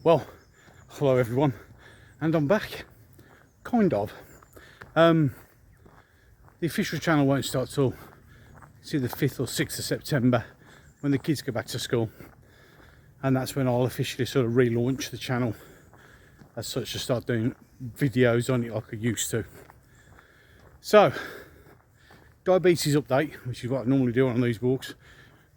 Well, hello everyone, and I'm back, kind of. The official channel won't start till it's either 5th or 6th of September when the kids go back to school, and that's when I'll officially sort of relaunch the channel as such, to start doing videos on it like I used to. So, diabetes update, which is what I normally do on these walks.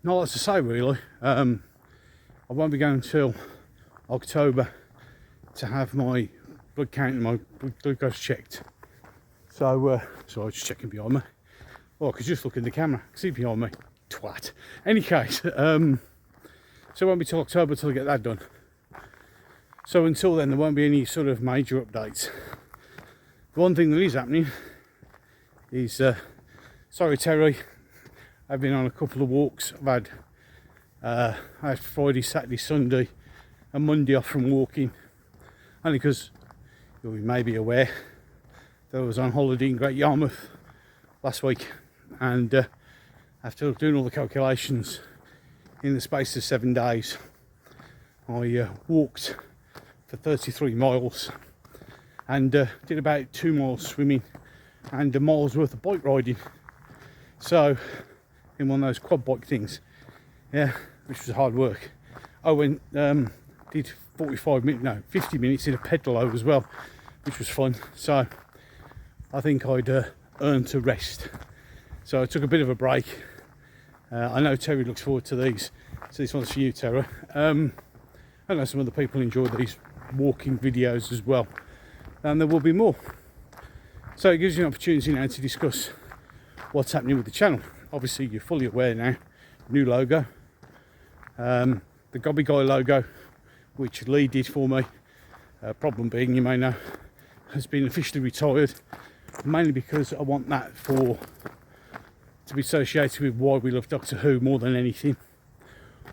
Not lots to say really. I won't be going until October to have my blood count and my blood glucose checked. So, so I was just checking behind me. Oh, I could just look in the camera, see behind me. Twat. Any case, so it won't be till October till I get that done. So until then, there won't be any sort of major updates. The one thing that is happening is, sorry Terry, I've been on a couple of walks. I had Friday, Saturday, Sunday and Monday off from walking, only because you may be aware that I was on holiday in Great Yarmouth last week, and after doing all the calculations, in the space of 7 days I walked for 33 miles and did about 2 miles swimming and a mile's worth of bike riding. So in one of those quad bike things, yeah, which was hard work. I went did 50 minutes in a pedalo as well, which was fun. So I think I'd earned a rest, so I took a bit of a break. I know Terry looks forward to these, so this one's for you, Terry. I know some other people enjoy these walking videos as well, and there will be more. So it gives you an opportunity now to discuss what's happening with the channel. Obviously you're fully aware now, new logo, the Gobby Guy logo, which Lee did for me, problem being, you may know, has been officially retired, mainly because I want that to be associated with why we love Doctor Who more than anything.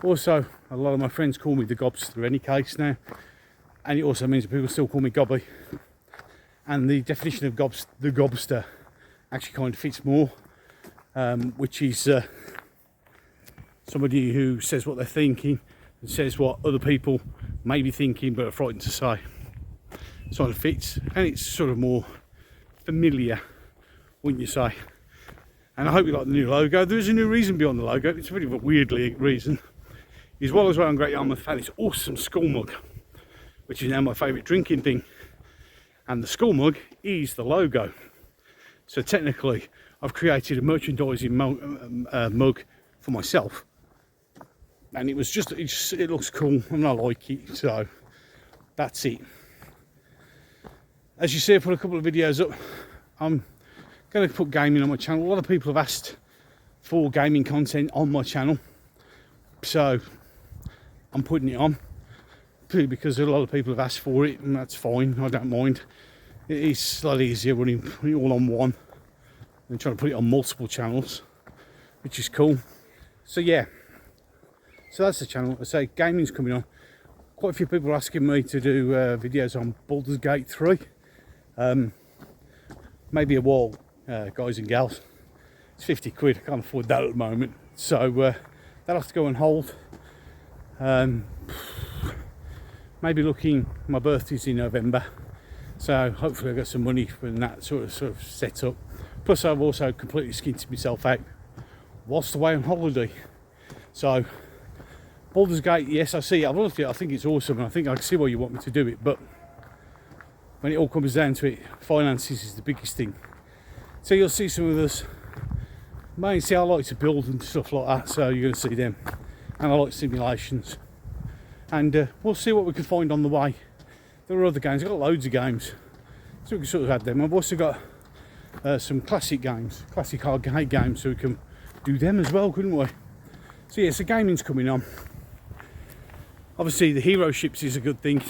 Also, a lot of my friends call me the Gobster in any case now, and it also means that people still call me Gobby, and the definition of the Gobster actually kind of fits more, which is somebody who says what they're thinking and says what other people may be thinking but are frightened to say. Sort of fits, and it's sort of more familiar, wouldn't you say? And I hope you like the new logo. There is a new reason beyond the logo. It's a bit of a weirdly reason. Is while I was around Great Yarmouth, I found this awesome school mug, which is now my favourite drinking thing. And the school mug is the logo. So technically, I've created a merchandising mug for myself. And it was just, it looks cool and I like it, so that's it. As you see, I put a couple of videos up. I'm going to put gaming on my channel. A lot of people have asked for gaming content on my channel, so I'm putting it on, purely because a lot of people have asked for it, and that's fine, I don't mind. It is slightly easier putting it all on one than trying to put it on multiple channels, which is cool. So yeah, so that's the channel. I say gaming's coming on. Quite a few people are asking me to do videos on Baldur's Gate 3. Maybe a while, guys and gals. It's 50 quid, I can't afford that at the moment, so that'll have to go on hold. Maybe looking, my birthday's in November, so hopefully I'll get some money from that sort of set up. Plus I've also completely skinned myself out whilst away on holiday. So Baldur's Gate, yes, I see, I've looked at it, I think it's awesome, and I think I can see why you want me to do it, but when it all comes down to it, finances is the biggest thing. So you'll see some of us, mainly see I like to build and stuff like that, so you're going to see them. And I like simulations. And we'll see what we can find on the way. There are other games, I've got loads of games, so we can sort of add them. I've also got some classic games, classic arcade games, so we can do them as well, couldn't we? So yeah, so gaming's coming on. Obviously the hero ships is a good thing.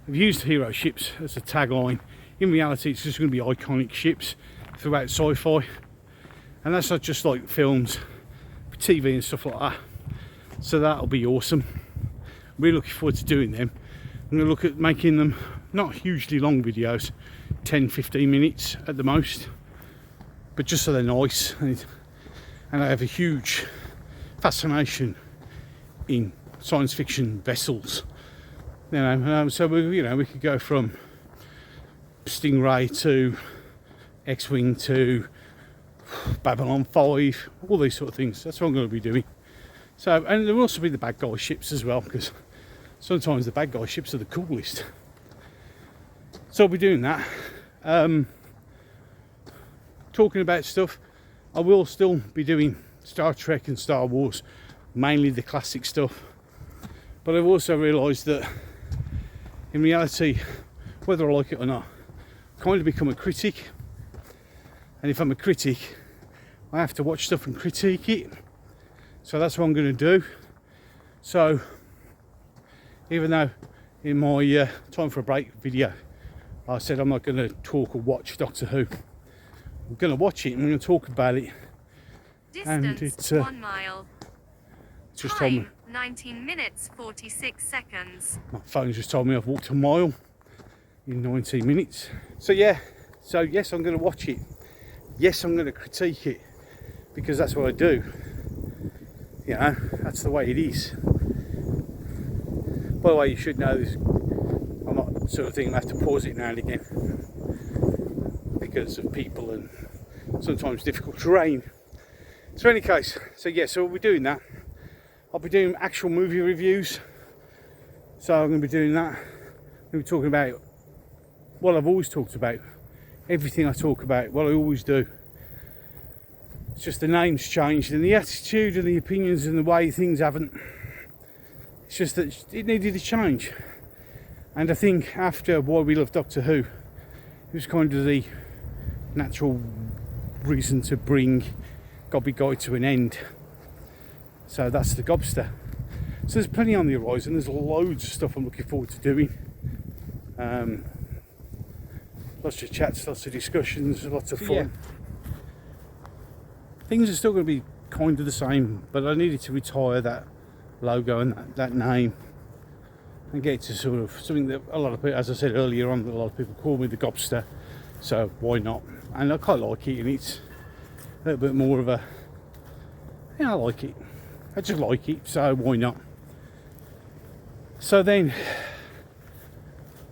I've used hero ships as a tagline. In reality, it's just going to be iconic ships throughout sci-fi, and that's not just like films, TV and stuff like that. So that'll be awesome. I'm really looking forward to doing them. I'm going to look at making them not hugely long videos, 10-15 minutes at the most, but just so they're nice. And I have a huge fascination in science fiction vessels, You know, so we could go from Stingray to X-Wing to Babylon 5, all these sort of things. That's what I'm going to be doing. So, and there will also be the bad guy ships as well, because sometimes the bad guy ships are the coolest. So I'll be doing that. Talking about stuff, I will still be doing Star Trek and Star Wars, mainly the classic stuff. But I've also realised that in reality, whether I like it or not, I've kind of become a critic. And if I'm a critic, I have to watch stuff and critique it. So that's what I'm going to do. So even though in my time for a break video I said I'm not going to talk or watch Doctor Who, I'm going to watch it and I'm going to talk about it. Distance, and it's 1 mile. Just told me, Time 19 minutes 46 seconds. my phone's just told me I've walked a mile in 19 minutes. So yeah, so yes, I'm going to watch it. Yes, I'm going to critique it, because that's what I do. You know, that's the way it is. By the way, you should know this. I'm not sort of thing I have to pause it now and again because of people and sometimes difficult terrain. So in any case, so yeah, so we'll be doing that. I'll be doing actual movie reviews. So I'm going to be doing that. I'm going to be talking about what I've always talked about. Everything I talk about, what I always do. It's just the name's changed and the attitude and the opinions and the way things haven't. It's just that it needed a change. And I think after Why We Love Doctor Who, it was kind of the natural reason to bring Gobby Guide to an end. So that's the Gobster. So there's plenty on the horizon. There's loads of stuff I'm looking forward to doing. Lots of chats, lots of discussions, lots of fun. Yeah. Things are still going to be kind of the same, but I needed to retire that logo and that name and get to sort of something that a lot of people, as I said earlier on, a lot of people call me the Gobster, so why not? And I quite like it, and it's a little bit more of a, yeah, I like it. I just like it, so why not? So then,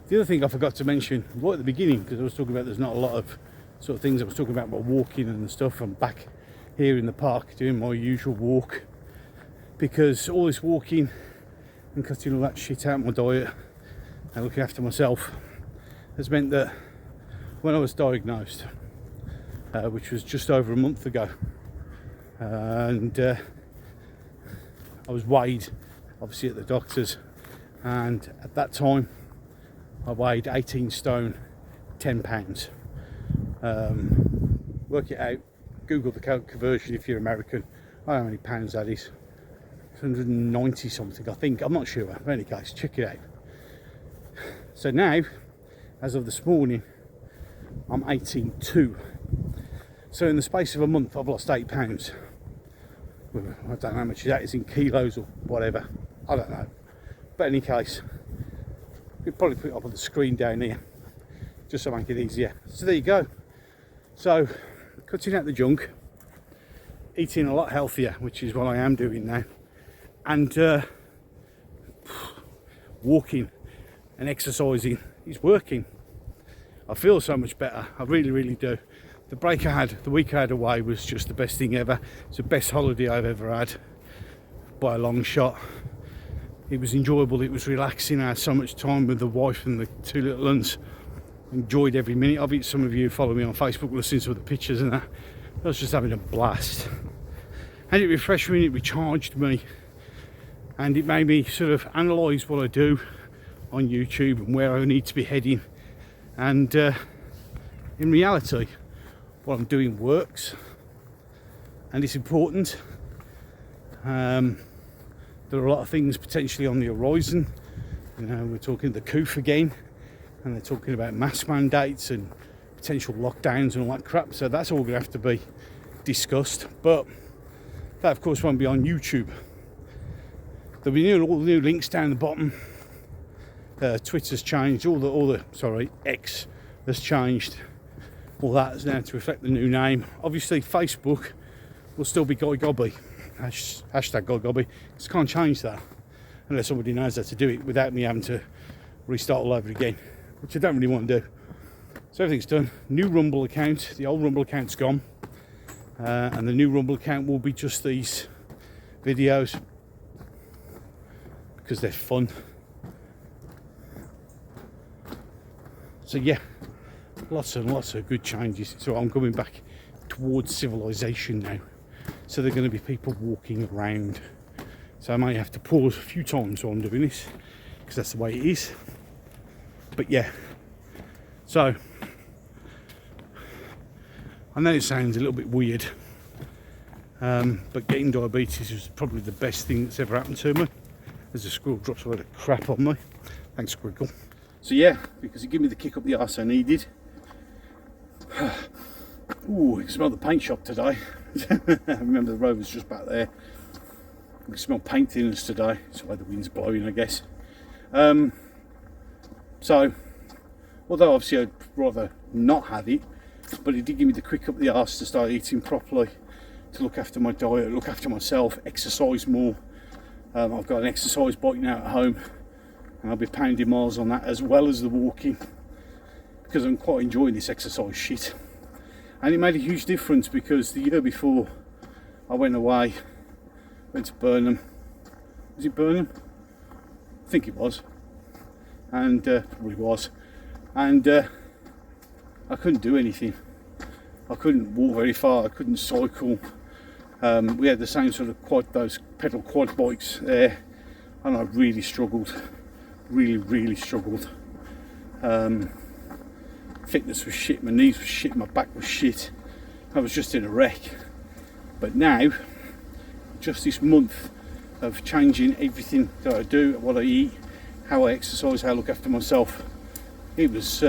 the other thing I forgot to mention right at the beginning, because I was talking about there's not a lot of sort of things I was talking about walking and stuff. I'm back here in the park doing my usual walk, because all this walking and cutting all that shit out of my diet and looking after myself has meant that when I was diagnosed, which was just over a month ago, and I was weighed obviously at the doctor's, and at that time I weighed 18 stone 10 pounds. Work it out, Google the conversion if you're American. I don't know how many pounds that is. 190 something, I think. I'm not sure. In any case, check it out. So now, as of this morning, I'm 18.2. So in the space of a month, I've lost 8 pounds. I don't know how much that is in kilos or whatever. I don't know. But in any case, we'll probably put it up on the screen down here, just to make it easier. So there you go. So, cutting out the junk, eating a lot healthier, which is what I am doing now, and walking and exercising is working. I feel so much better. I really, really do. The break I had, the week I had away, was just the best thing ever. It's the best holiday I've ever had, by a long shot. It was enjoyable, it was relaxing. I had so much time with the wife and the two little ones. Enjoyed every minute of it. Some of you follow me on Facebook, listening to the pictures and that. I was just having a blast. And it refreshed me, it recharged me. And it made me sort of analyse what I do on YouTube and where I need to be heading. And in reality, what I'm doing works. And it's important. There are a lot of things potentially on the horizon. You know, we're talking the COOF again, and they're talking about mask mandates and potential lockdowns and all that crap. So that's all going to have to be discussed. But that, of course, won't be on YouTube. There'll be all the new links down the bottom. Twitter's changed. X has changed. All that is now to reflect the new name. Obviously, Facebook will still be Guy Gobby. Hashtag Guy Gobby. Just can't change that. unless somebody knows how to do it without me having to restart all over again, which I don't really want to do. So everything's done. New Rumble account. The old Rumble account's gone, and the new Rumble account will be just these videos because they're fun. So yeah, lots and lots of good changes. So I'm coming back towards civilization now. So there are going to be people walking around. So I might have to pause a few times while I'm doing this because that's the way it is. But yeah, so I know it sounds a little bit weird, but getting diabetes is probably the best thing that's ever happened to me. As a squirrel drops a load of crap on me. Thanks, Squirrel. So yeah, because it gave me the kick up the arse I needed. Ooh, I can smell the paint shop today. I remember the Rover's just back there. I can smell paint thinners today. That's why the wind's blowing, I guess. So, although obviously I'd rather not have it, but it did give me the quick up the arse to start eating properly, to look after my diet, look after myself, exercise more. I've got an exercise bike now at home, and I'll be pounding miles on that as well as the walking, because I'm quite enjoying this exercise shit. And it made a huge difference because the year before I went away, went to Burnham. Was it Burnham? I think it was. And probably was. And I couldn't do anything. I couldn't walk very far. I couldn't cycle. We had the same sort of those pedal quad bikes there, and I really struggled. Really struggled. Fitness was shit, my knees were shit, my back was shit. I was just in a wreck. But now, just this month of changing everything that I do, what I eat, how I exercise, how I look after myself, it was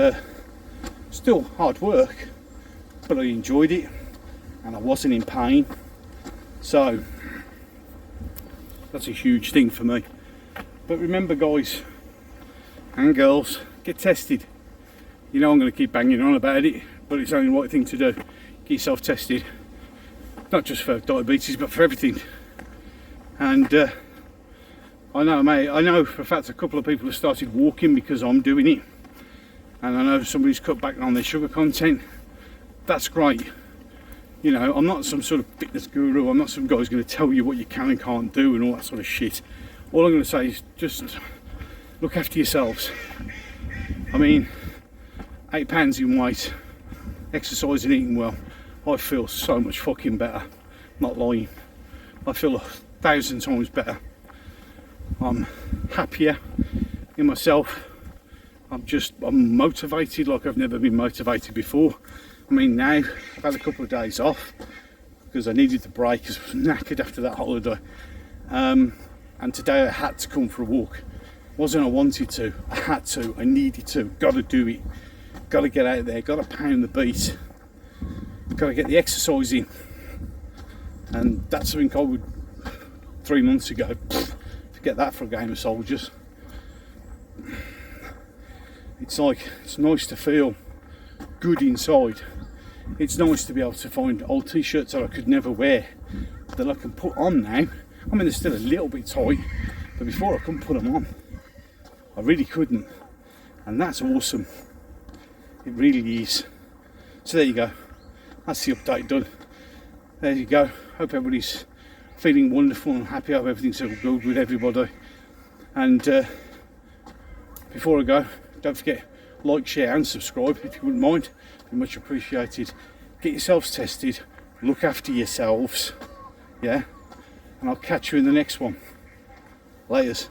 still hard work, but I enjoyed it and I wasn't in pain. So that's a huge thing for me. But remember, guys and girls, get tested. You know I'm going to keep banging on about it, but it's only the right thing to do. Get yourself tested, not just for diabetes but for everything. And I know for a fact a couple of people have started walking because I'm doing it, and I know somebody's cut back on their sugar content. That's great. You know, I'm not some sort of fitness guru. I'm not some guy who's going to tell you what you can and can't do and all that sort of shit. All I'm going to say is just look after yourselves. I mean, 8 pounds in weight, exercising, eating well, I feel so much fucking better. Not lying. I feel 1,000 times better. I'm happier in myself. I'm motivated like I've never been motivated before. I mean, now I've had a couple of days off because I needed the break because I was knackered after that holiday. And today I had to come for a walk. Wasn't I wanted to, I had to, I needed to, got to do it. Got to get out there, got to pound the beat, got to get the exercise in. And that's something I would 3 months ago, forget that for a game of soldiers. It's like, it's nice to feel good inside. It's nice to be able to find old t-shirts that I could never wear that I can put on now. I mean, they're still a little bit tight, but before I couldn't put them on. I really couldn't, and that's awesome. It really is. So there you go. That's the update done. There you go. Hope everybody's feeling wonderful and happy. I hope everything's all good with everybody. And before I go, don't forget, like, share and subscribe if you wouldn't mind. It'd be much appreciated. Get yourselves tested. Look after yourselves. Yeah. And I'll catch you in the next one. Laters.